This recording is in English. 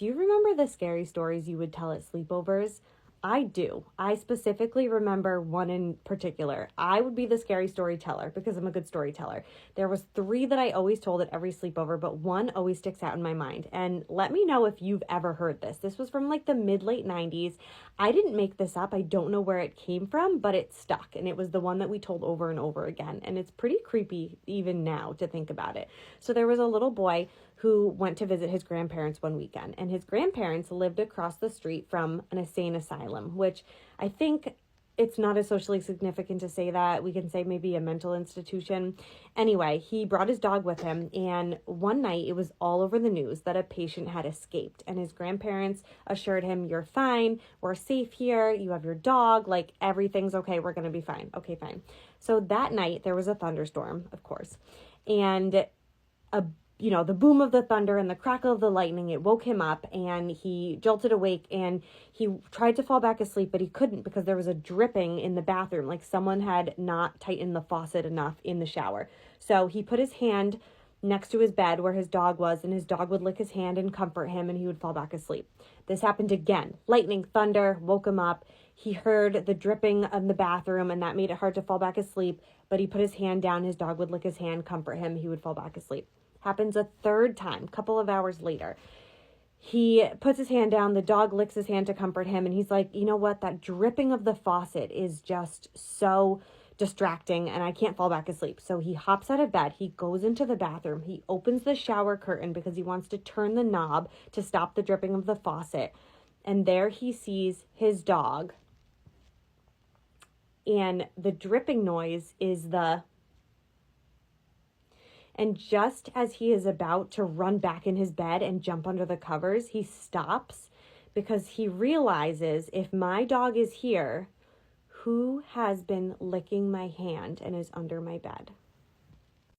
Do you remember the scary stories you would tell at sleepovers? I do. I specifically remember one in particular. I would be the scary storyteller because I'm a good storyteller. There was 3 that I always told at every sleepover, but one always sticks out in my mind. And let me know if you've ever heard this. This was from like the mid-late 90s. I didn't make this up. I don't know where it came from, but it stuck. And it was the one that we told over and over again. And it's pretty creepy even now to think about it. So there was a little boy who went to visit his grandparents one weekend, and his grandparents lived across the street from an insane asylum, which I think it's not as socially significant to say that. We can say maybe a mental institution. Anyway, he brought his dog with him, and one night it was all over the news that a patient had escaped, and his grandparents assured him, "You're fine, we're safe here, you have your dog, like everything's okay, we're gonna be fine." Okay, fine. So that night there was a thunderstorm, of course, and the boom of the thunder and the crackle of the lightning, it woke him up, and he jolted awake, and he tried to fall back asleep, but he couldn't because there was a dripping in the bathroom, like someone had not tightened the faucet enough in the shower. So he put his hand next to his bed where his dog was, and his dog would lick his hand and comfort him, and he would fall back asleep. This happened again. Lightning, thunder, woke him up. He heard the dripping in the bathroom, and that made it hard to fall back asleep, but he put his hand down, his dog would lick his hand, comfort him, he would fall back asleep. Happens a third time, a couple of hours later. He puts his hand down, the dog licks his hand to comfort him, and he's like, you know what, that dripping of the faucet is just so distracting, and I can't fall back asleep. So he hops out of bed, he goes into the bathroom, he opens the shower curtain because he wants to turn the knob to stop the dripping of the faucet, and there he sees his dog, and the dripping noise is and just as he is about to run back in his bed and jump under the covers, he stops because he realizes, if my dog is here, who has been licking my hand and is under my bed?